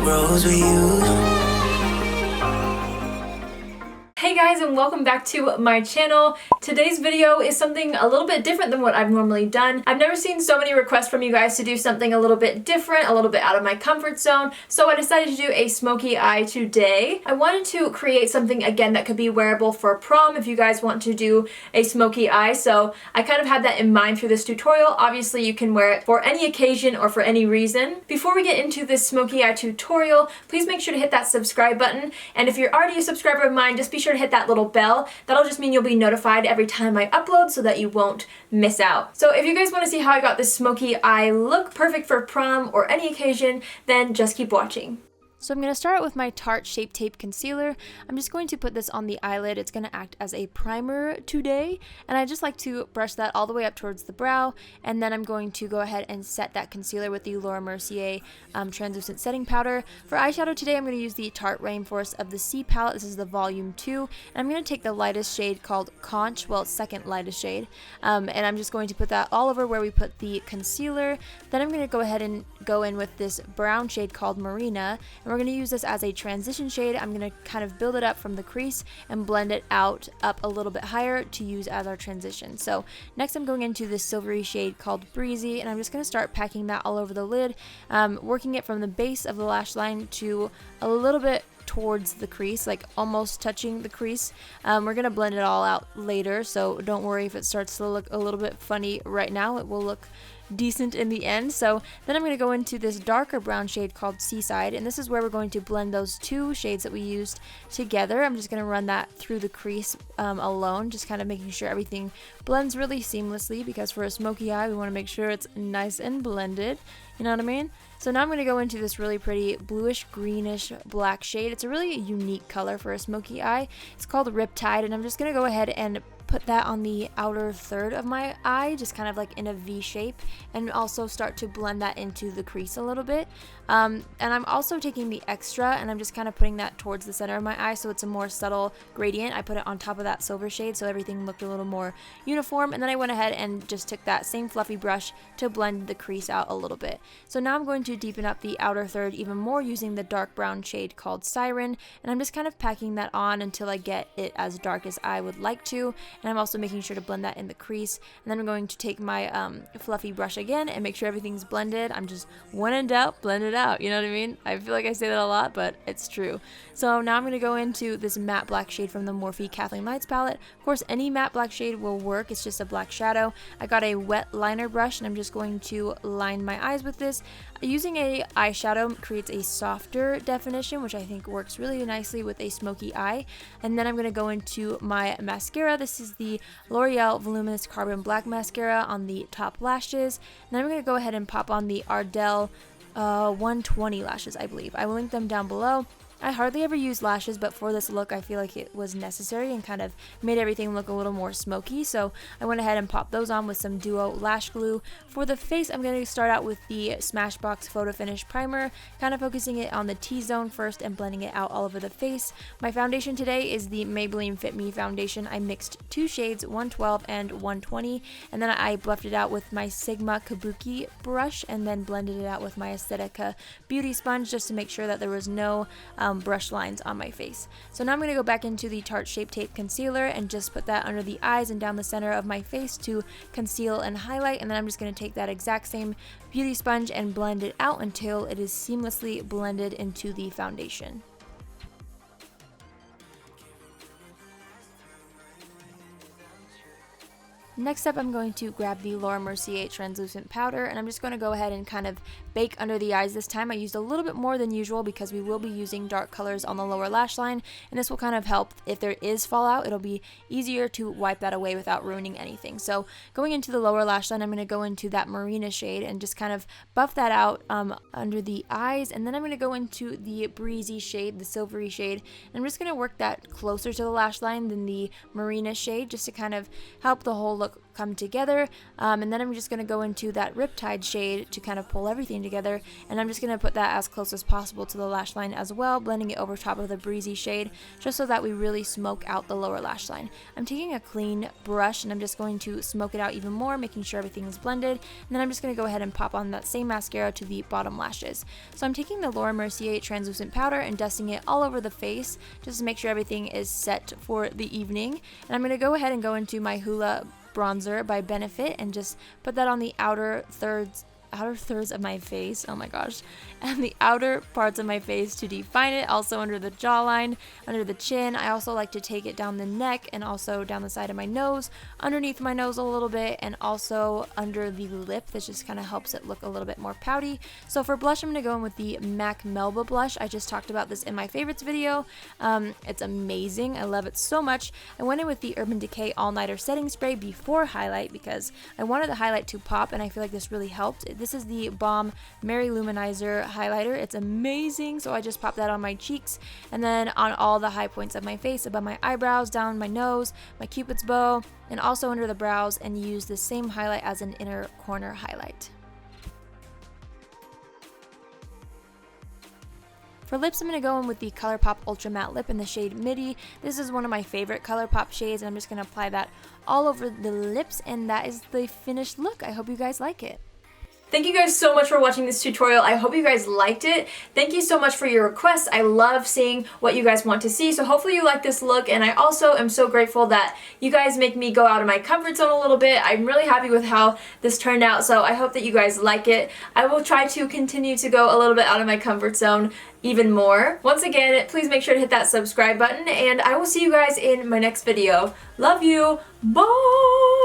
rose with you. Hey guys, and welcome back to my channel. Today's video is something a little bit different than what I've normally done. I've never seen so many requests from you guys to do something a little bit different, a little bit out of my comfort zone, so I decided to do a smoky eye today. I wanted to create something again that could be wearable for prom if you guys want to do a smoky eye, so I kind of had that in mind through this tutorial. Obviously you can wear it for any occasion or for any reason. Before we get into this smoky eye tutorial, please make sure to hit that subscribe button, and if you're already a subscriber of mine, just be sure to hit that little bell. That'll just mean you'll be notified every time I upload so that you won't miss out. So if you guys want to see how I got this smoky eye look perfect for prom or any occasion, then just keep watching. So I'm going to start out with my Tarte Shape Tape Concealer. I'm just going to put this on the eyelid. It's going to act as a primer today, and I just like to brush that all the way up towards the brow, and then I'm going to go ahead and set that concealer with the Mercier translucent setting powder. For eyeshadow today, I'm going to use the Tarte Rainforest of the Sea palette. This is the volume 2, and I'm going to take the lightest shade called Conch, well, it's second lightest shade, and I'm just going to put that all over where we put the concealer. Then I'm going to go ahead and go in with this brown shade called Marina, and we're going to use this as a transition shade. I'm going to kind of build it up from the crease and blend it out up a little bit higher to use as our transition. So next I'm going into this silvery shade called Breezy, and I'm just going to start packing that all over the lid, working it from the base of the lash line to a little bit towards the crease, like almost touching the crease. We're going to blend it all out later, so don't worry if it starts to look a little bit funny right now. It will look decent in the end. So then I'm going to go into this darker brown shade called Seaside, and this is where we're going to blend those two shades that we used together. I'm just going to run that through the crease alone, just kind of making sure everything blends really seamlessly, because for a smoky eye we want to make sure it's nice and blended, you know what I mean? So now I'm going to go into this really pretty bluish greenish black shade. It's a really unique color for a smoky eye. It's called Riptide, and I'm just going to go ahead and put that on the outer third of my eye, just kind of like in a V shape, and also start to blend that into the crease a little bit. And I'm also taking the extra and I'm just kind of putting that towards the center of my eye, so it's a more subtle gradient. I put it on top of that silver shade so everything looked a little more uniform, and then I went ahead and just took that same fluffy brush to blend the crease out a little bit. So now I'm going to deepen up the outer third even more using the dark brown shade called Siren, and I'm just kind of packing that on until I get it as dark as I would like to. And I'm also making sure to blend that in the crease, and then I'm going to take my fluffy brush again and make sure everything's blended. I'm just, when in doubt, blend it out, you know what I mean? I feel like I say that a lot, but it's true. So now I'm going to go into this matte black shade from the Morphe Kathleen Lights palette. Of course, any matte black shade will work, it's just a black shadow. I got a wet liner brush, and I'm just going to line my eyes with this. Using a eyeshadow creates a softer definition, which I think works really nicely with a smoky eye. And then I'm going to go into my mascara. This is the L'Oreal Voluminous Carbon Black Mascara on the top lashes. And then I'm going to go ahead and pop on the Ardell 120 lashes, I believe. I will link them down below. I hardly ever use lashes, but for this look I feel like it was necessary and kind of made everything look a little more smoky, so I went ahead and popped those on with some Duo lash glue. For the face, I'm going to start out with the Smashbox Photo Finish Primer, kind of focusing it on the T-zone first and blending it out all over the face. My foundation today is the Maybelline Fit Me foundation. I mixed two shades, 112 and 120, and then I buffed it out with my Sigma Kabuki brush and then blended it out with my Aesthetica beauty sponge just to make sure that there was no brush lines on my face. So now I'm going to go back into the Tarte Shape Tape Concealer and just put that under the eyes and down the center of my face to conceal and highlight, and then I'm just going to take that exact same beauty sponge and blend it out until it is seamlessly blended into the foundation. Next up, I'm going to grab the Mercier translucent powder, and I'm just going to go ahead and kind of bake under the eyes this time. I used a little bit more than usual because we will be using dark colors on the lower lash line, and this will kind of help if there is fallout. It'll be easier to wipe that away without ruining anything. So going into the lower lash line, I'm going to go into that Marina shade and just kind of buff that out under the eyes, and then I'm going to go into the Breezy shade, the silvery shade, and I'm just going to work that closer to the lash line than the Marina shade just to kind of help the whole look look come together. And then I'm just going to go into that Riptide shade to kind of pull everything together, and I'm just going to put that as close as possible to the lash line as well, blending it over top of the Breezy shade, just so that we really smoke out the lower lash line. I'm taking a clean brush and I'm just going to smoke it out even more, making sure everything is blended, and then I'm just going to go ahead and pop on that same mascara to the bottom lashes. So I'm taking the Laura Mercier translucent powder and dusting it all over the face, just to make sure everything is set for the evening. And I'm going to go ahead and go into my Hoola bronzer by Benefit and just put that on the outer thirds of my face, oh my gosh, and the outer parts of my face to define it, also under the jawline, under the chin. I also like to take it down the neck and also down the side of my nose, underneath my nose a little bit, and also under the lip. That just kind of helps it look a little bit more pouty. So for blush, I'm going to go in with the MAC Melba blush. I just talked about this in my favorites video. It's amazing. I love it so much. I went in with the Urban Decay All Nighter setting spray before highlight because I wanted the highlight to pop, and I feel like this really helped. This is the Balm Mary Luminizer highlighter. It's amazing. So I just popped that on my cheeks and then on all the high points of my face, above my eyebrows, down my nose, my cupid's bow, and also under the brows, and use the same highlight as an inner corner highlight. For lips, I'm going to go in with the Colourpop Ultra Matte Lip in the shade Midi. This is one of my favorite Colourpop shades, and I'm just going to apply that all over the lips, and that is the finished look. I hope you guys like it. Thank you guys so much for watching this tutorial. I hope you guys liked it. Thank you so much for your requests. I love seeing what you guys want to see, so hopefully you like this look, and I also am so grateful that you guys make me go out of my comfort zone a little bit. I'm really happy with how this turned out, so I hope that you guys like it. I will try to continue to go a little bit out of my comfort zone even more. Once again, please make sure to hit that subscribe button, and I will see you guys in my next video. Love you. Bye!